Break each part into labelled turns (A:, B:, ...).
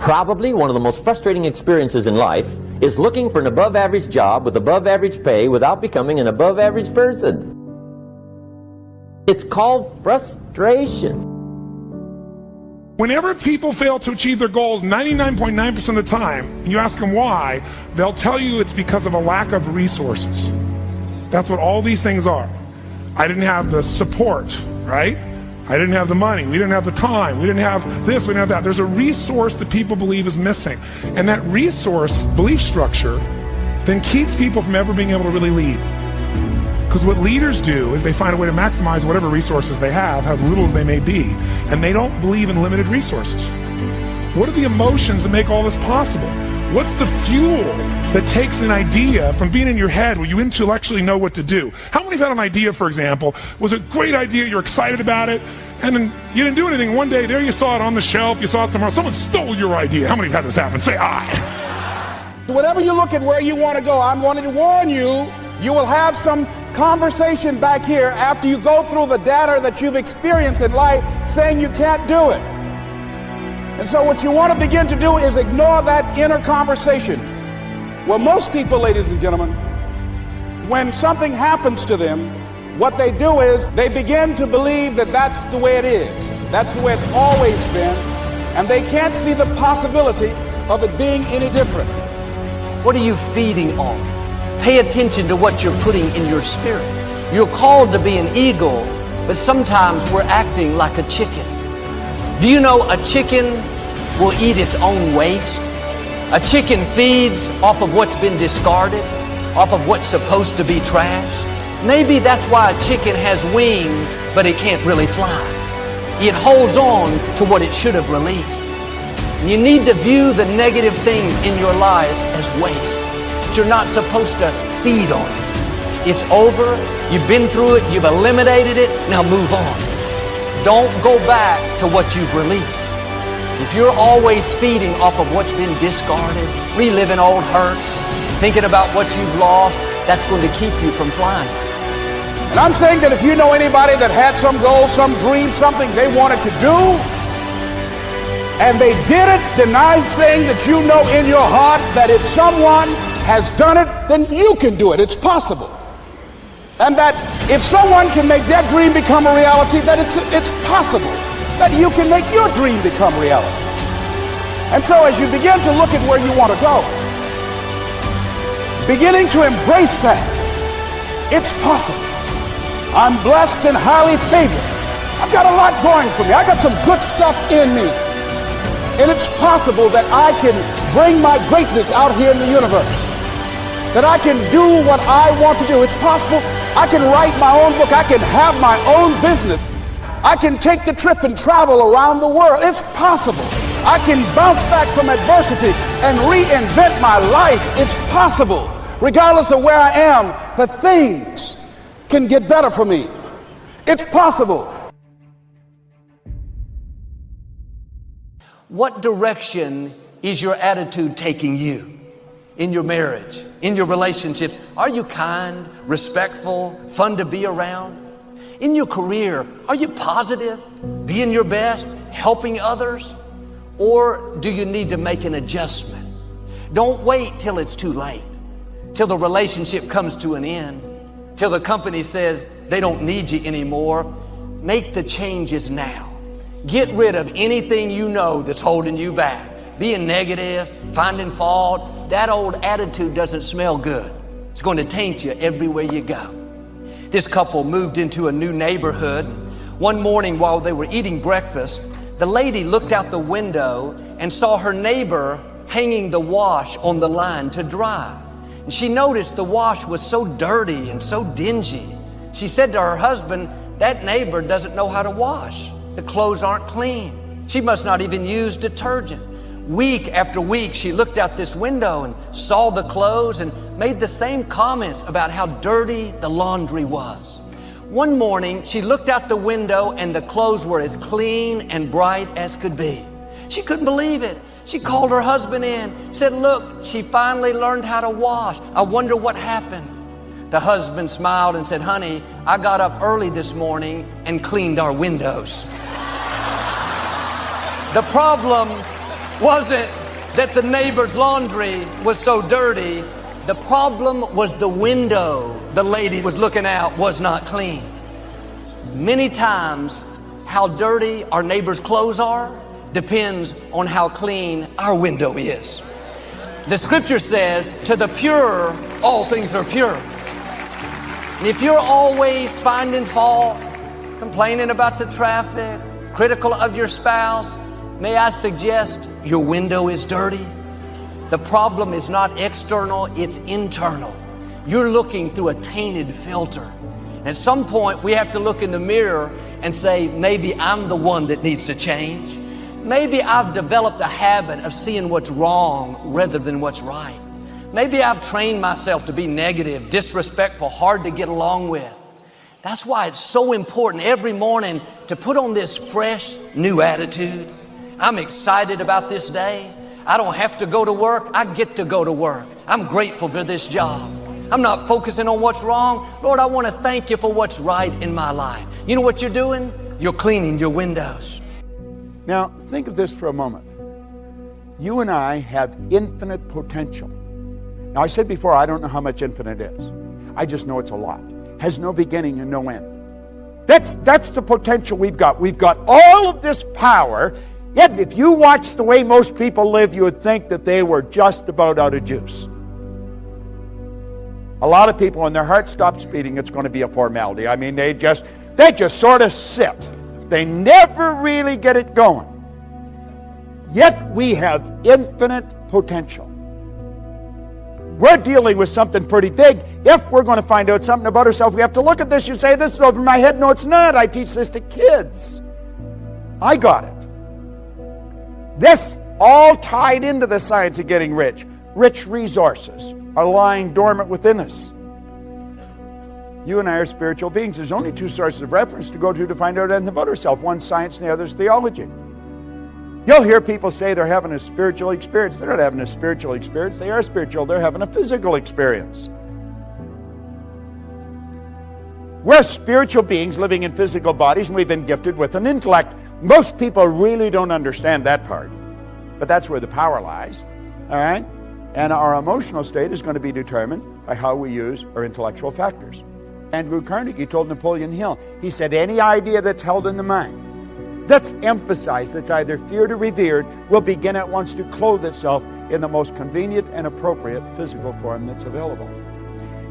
A: Probably one of the most frustrating experiences in life is looking for an above-average job with above-average pay without becoming an above-average person. It's called frustration.
B: Whenever people fail to achieve their goals 99.9% of the time, and you ask them why, they'll tell you it's because of a lack of resources. That's what all these things are. I didn't have the support, right? I didn't have the money, we didn't have the time, we didn't have this, we didn't have that. There's a resource that people believe is missing. And that resource belief structure then keeps people from ever being able to really lead. Because what leaders do is they find a way to maximize whatever resources they have, as little as they may be, and they don't believe in limited resources. What are the emotions that make all this possible? What's the fuel that takes an idea from being in your head where you intellectually know what to do? How many have had an idea, for example, was a great idea, you're excited about it, and then you didn't do anything. One day, there you saw it on the shelf, you saw it somewhere else, someone stole your idea. How many have had this happen? Say aye.
C: Whenever you look at where you want to go, I'm wanting to warn you, you will have some conversation back here after you go through the data that you've experienced in life saying you can't do it. And so what you want to begin to do is ignore that inner conversation. Well, most people, ladies and gentlemen, when something happens to them, what they do is they begin to believe that that's the way it is. That's the way it's always been. And they can't see the possibility of it being any different.
D: What are you feeding on? Pay attention to what you're putting in your spirit. You're called to be an eagle, but sometimes we're acting like a chicken. Do you know a chicken will eat its own waste? A chicken feeds off of what's been discarded, off of what's supposed to be trashed. Maybe that's why a chicken has wings, but it can't really fly. It holds on to what it should have released. You need to view the negative things in your life as waste. You're not supposed to feed on it. It's over, you've been through it, you've eliminated it, now move on. Don't go back to what you've released. If you're always feeding off of what's been discarded, reliving old hurts, thinking about what you've lost, that's going to keep you from flying.
C: And I'm saying that if you know anybody that had some goal, some dream, something they wanted to do, and they did it, then I'm saying that you know in your heart that if someone has done it, then you can do it. It's possible. And that if someone can make their dream become a reality, that it's possible that you can make your dream become reality. And so as you begin to look at where you want to go, beginning to embrace that, it's possible. I'm blessed and highly favored. I've got a lot going for me. I got some good stuff in me. And it's possible that I can bring my greatness out here in the universe. That I can do what I want to do. It's possible I can write my own book. I can have my own business. I can take the trip and travel around the world. It's possible. I can bounce back from adversity and reinvent my life. It's possible. Regardless of where I am, the things can get better for me. It's possible.
D: What direction is your attitude taking you? In your marriage, in your relationships, are you kind, respectful, fun to be around? In your career, are you positive, being your best, helping others? Or do you need to make an adjustment? Don't wait till it's too late, till the relationship comes to an end, till the company says they don't need you anymore. Make the changes now. Get rid of anything you know that's holding you back. Being negative, finding fault, that old attitude doesn't smell good. It's going to taint you everywhere you go. This couple moved into a new neighborhood. One morning while they were eating breakfast, the lady looked out the window and saw her neighbor hanging the wash on the line to dry. And she noticed the wash was so dirty and so dingy. She said to her husband, "That neighbor doesn't know how to wash. The clothes aren't clean. She must not even use detergent." Week after week, she looked out this window and saw the clothes and made the same comments about how dirty the laundry was. One morning, she looked out the window and the clothes were as clean and bright as could be. She couldn't believe it. She called her husband in, said, "Look, she finally learned how to wash. I wonder what happened." The husband smiled and said, "Honey, I got up early this morning and cleaned our windows." The problem wasn't that the neighbor's laundry was so dirty. The problem was the window the lady was looking out was not clean. Many times, how dirty our neighbor's clothes are depends on how clean our window is. The scripture says, to the pure, all things are pure. And if you're always finding fault, complaining about the traffic, critical of your spouse, may I suggest your window is dirty? The problem is not external, it's internal. You're looking through a tainted filter. At some point, we have to look in the mirror and say, maybe I'm the one that needs to change. Maybe I've developed a habit of seeing what's wrong rather than what's right. Maybe I've trained myself to be negative, disrespectful, hard to get along with. That's why it's so important every morning to put on this fresh, new attitude. I'm excited about this day. I don't have to go to work. I get to go to work. I'm grateful for this job. I'm not focusing on what's wrong. Lord, I want to thank you for what's right in my life. You know what you're doing? You're cleaning your windows.
C: Now, think of this for a moment. You and I have infinite potential. Now, I said before, I don't know how much infinite is. I just know it's a lot. Has no beginning and no end. That's the potential we've got. We've got all of this power, yet if you watch the way most people live, you would think that they were just about out of juice. A lot of people, when their heart stops beating, it's going to be a formality. I mean, they just sort of sit. They never really get it going. Yet we have infinite potential. We're dealing with something pretty big. If we're going to find out something about ourselves, we have to look at this. You say, this is over my head. No, it's not. I teach this to kids. I got it. This all tied into the science of getting rich. Rich resources are lying dormant within us. You and I are spiritual beings. There's only two sources of reference to go to find out anything about ourselves. One's science and the other's theology. You'll hear people say they're having a spiritual experience. They're not having a spiritual experience. They are spiritual. They're having a physical experience. We're spiritual beings living in physical bodies, and we've been gifted with an intellect. Most people really don't understand that part. But that's where the power lies. All right? And our emotional state is going to be determined by how we use our intellectual factors. Andrew Carnegie told Napoleon Hill, he said, any idea that's held in the mind, that's emphasized, that's either feared or revered, will begin at once to clothe itself in the most convenient and appropriate physical form that's available.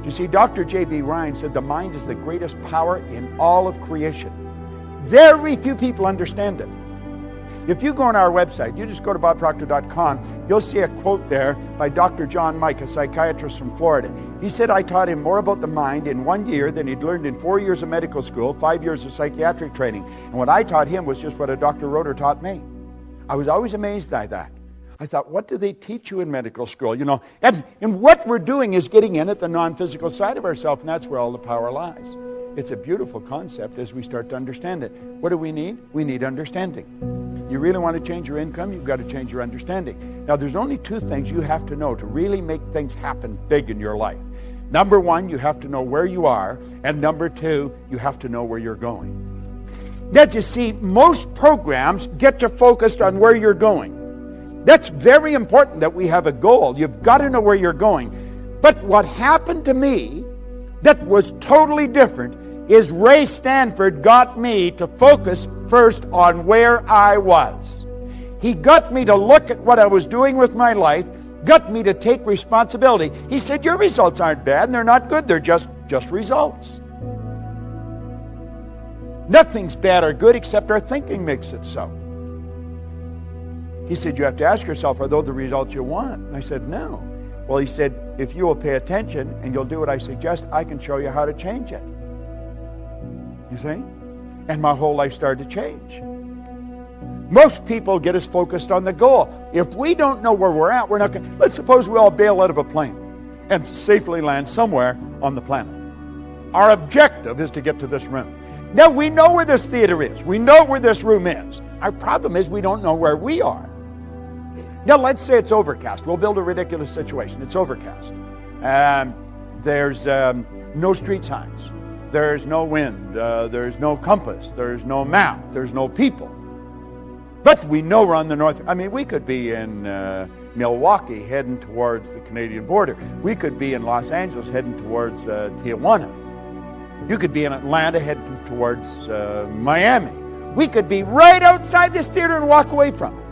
C: You see, Dr. J.B. Ryan said the mind is the greatest power in all of creation. Very few people understand it. If you go on our website, you just go to bobproctor.com, you'll see a quote there by Dr. John Mike, a psychiatrist from Florida. He said, I taught him more about the mind in 1 year than he'd learned in 4 years of medical school, 5 years of psychiatric training. And what I taught him was just what a Dr. Roeder taught me. I was always amazed by that. I thought, what do they teach you in medical school? You know, and what we're doing is getting in at the non-physical side of ourselves, and that's where all the power lies. It's a beautiful concept as we start to understand it. What do we need? We need understanding. You really want to change your income, you've got to change your understanding. Now, there's only two things you have to know to really make things happen big in your life. Number one, you have to know where you are, and number two, you have to know where you're going. Now, you see, most programs get you focused on where you're going. That's very important that we have a goal. You've got to know where you're going. But what happened to me that was totally different is Ray Stanford got me to focus first on where I was. He got me to look at what I was doing with my life, got me to take responsibility. He said, your results aren't bad and they're not good, they're just results. Nothing's bad or good except our thinking makes it so. He said, you have to ask yourself, are those the results you want? And I said, no. Well, he said, if you will pay attention and you'll do what I suggest, I can show you how to change it. You see? And my whole life started to change. Most people get us focused on the goal. If we don't know where we're at, we're not going to... Let's suppose we all bail out of a plane and safely land somewhere on the planet. Our objective is to get to this room. Now, we know where this theater is. We know where this room is. Our problem is we don't know where we are. Now, let's say it's overcast. We'll build a ridiculous situation. It's overcast. There's no street signs. There's no wind. There's no compass. There's no map. There's no people. But we know we're on the north. I mean, we could be in Milwaukee heading towards the Canadian border. We could be in Los Angeles heading towards Tijuana. You could be in Atlanta heading towards Miami. We could be right outside this theater and walk away from it.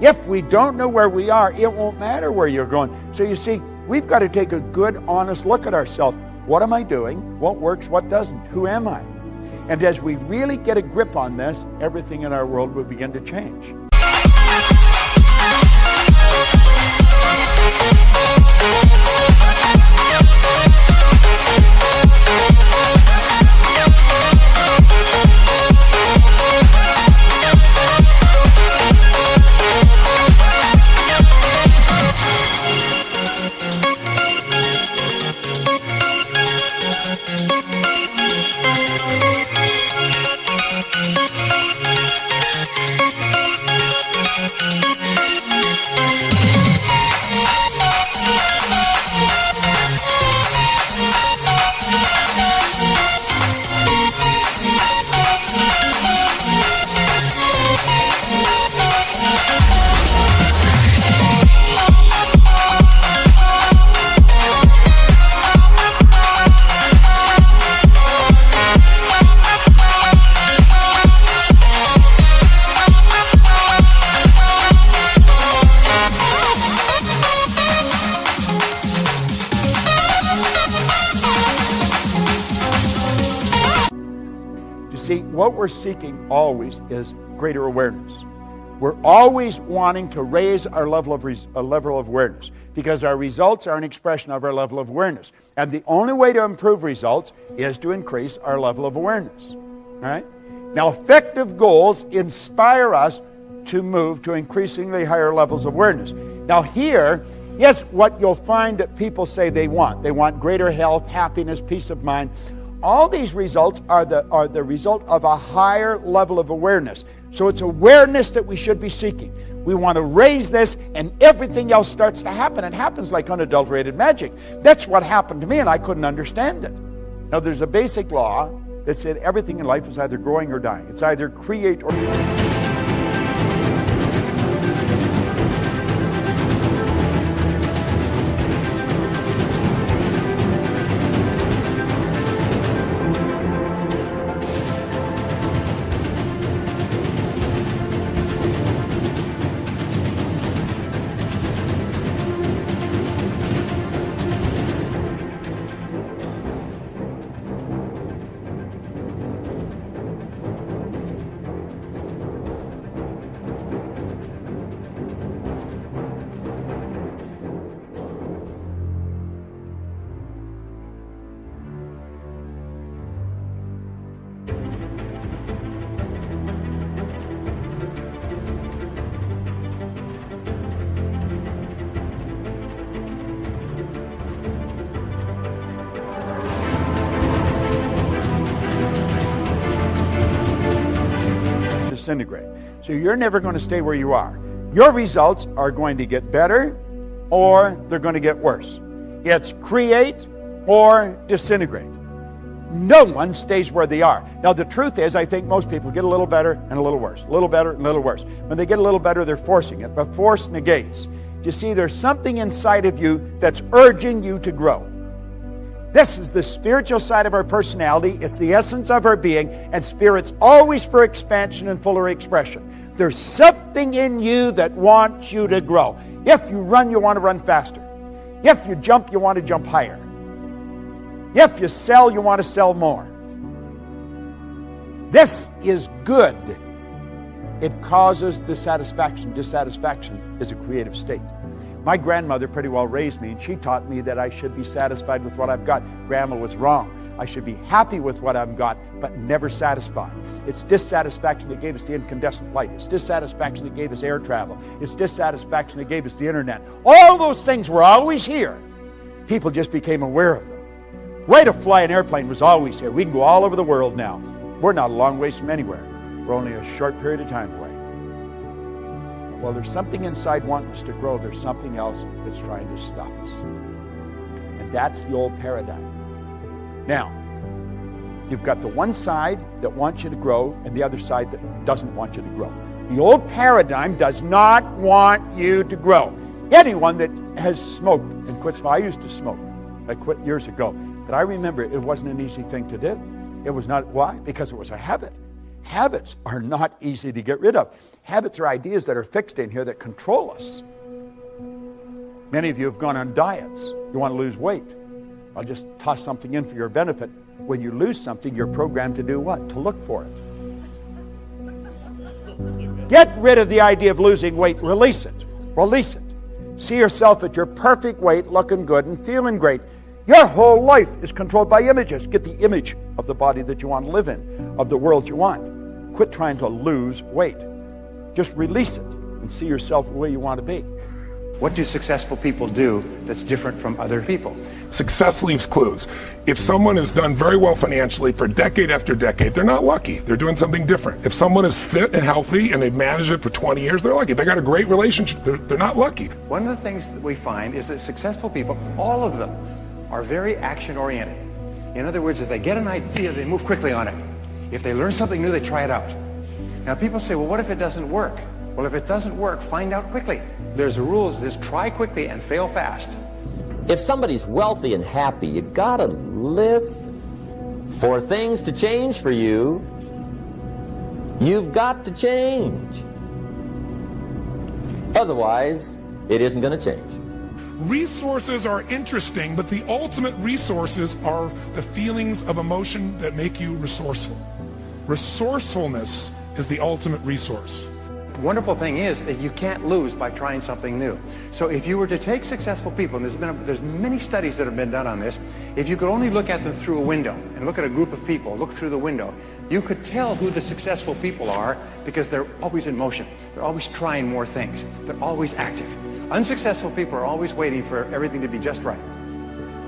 C: If we don't know where we are, it won't matter where you're going. So you see, we've got to take a good, honest look at ourselves. What am I doing? What works? What doesn't? Who am I? And as we really get a grip on this, everything in our world will begin to change. See, what we're seeking always is greater awareness. We're always wanting to raise our level of awareness because our results are an expression of our level of awareness. And the only way to improve results is to increase our level of awareness. All right? Now, effective goals inspire us to move to increasingly higher levels of awareness. Now here, yes, what you'll find that people say they want greater health, happiness, peace of mind. All these results are the result of a higher level of awareness. So it's awareness that we should be seeking. We want to raise this and everything else starts to happen. It happens like unadulterated magic. That's what happened to me and I couldn't understand it. Now there's a basic law that said everything in life is either growing or dying. It's either create or... disintegrate. So you're never going to stay where you are. Your results are going to get better or they're going to get worse. It's create or disintegrate. No one stays where they are. Now the truth is, I think most people get a little better and a little worse. A little better and a little worse. When they get a little better, they're forcing it. But force negates. You see, there's something inside of you that's urging you to grow. This is the spiritual side of our personality. It's the essence of our being, and spirit's always for expansion and fuller expression. There's something in you that wants you to grow. If you run, you want to run faster. If you jump, you want to jump higher. If you sell, you want to sell more. This is good. It causes dissatisfaction. Dissatisfaction is a creative state. My grandmother pretty well raised me, and she taught me that I should be satisfied with what I've got. Grandma was wrong. I should be happy with what I've got, but never satisfied. It's dissatisfaction that gave us the incandescent light. It's dissatisfaction that gave us air travel. It's dissatisfaction that gave us the internet. All those things were always here. People just became aware of them. Way to fly an airplane was always here. We can go all over the world now. We're not a long ways from anywhere. We're only a short period of time away. Well, there's something inside wanting us to grow. There's something else that's trying to stop us. And that's the old paradigm. Now, you've got the one side that wants you to grow and the other side that doesn't want you to grow. The old paradigm does not want you to grow. Anyone that has smoked and quit smoking, I used to smoke. I quit years ago. But I remember it wasn't an easy thing to do. It was not. Why? Because it was a habit. Habits are not easy to get rid of. Habits are ideas that are fixed in here that control us. Many of you have gone on diets. You want to lose weight. I'll just toss something in for your benefit. When you lose something, you're programmed to do what? To look for it. Get rid of the idea of losing weight. Release it. Release it. See yourself at your perfect weight, looking good and feeling great. Your whole life is controlled by images. Get the image of the body that you want to live in, of the world you want. Quit trying to lose weight. Just release it and see yourself where you want to be.
E: What do successful people do that's different from other people?
B: Success leaves clues. If someone has done very well financially for decade after decade, they're not lucky. They're doing something different. If someone is fit and healthy and they've managed it for 20 years, they're lucky. They got a great relationship. They're not lucky.
E: One of the things that we find is that successful people, all of them, are very action-oriented. In other words, if they get an idea, they move quickly on it. If they learn something new, they try it out. Now people say, well, what if it doesn't work? Well, if it doesn't work, find out quickly. There's a rule, just try quickly and fail fast.
A: If somebody's wealthy and happy, you got a list for things to change for you. You've got to change. Otherwise, it isn't going to change.
B: Resources are interesting, but the ultimate resources are the feelings of emotion that make you resourceful. Resourcefulness is the ultimate resource.
E: The wonderful thing is that you can't lose by trying something new. So if you were to take successful people, and there's many studies that have been done on this, if you could only look at them through a window and look at a group of people, look through the window, you could tell who the successful people are because they're always in motion. They're always trying more things. They're always active. Unsuccessful people are always waiting for everything to be just right.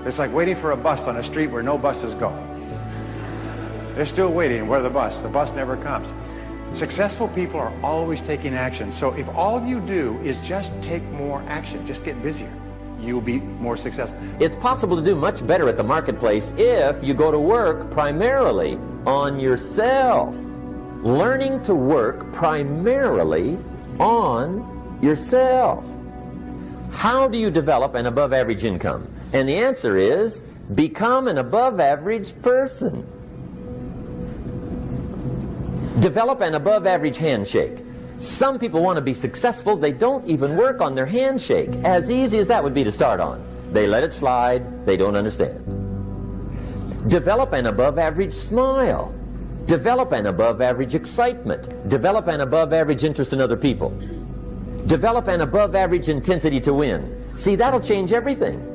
E: It's like waiting for a bus on a street where no buses go. They're still waiting. Where the bus? The bus never comes. Successful people are always taking action. So if all you do is just take more action, just get busier, you'll be more successful.
A: It's possible to do much better at the marketplace if you go to work primarily on yourself. Learning to work primarily on yourself. How do you develop an above average income? And the answer is, become an above average person. Develop an above average handshake. Some people want to be successful, they don't even work on their handshake. As easy as that would be to start on. They let it slide, they don't understand. Develop an above average smile. Develop an above average excitement. Develop an above average interest in other people. Develop an above average intensity to win. See, that'll change everything.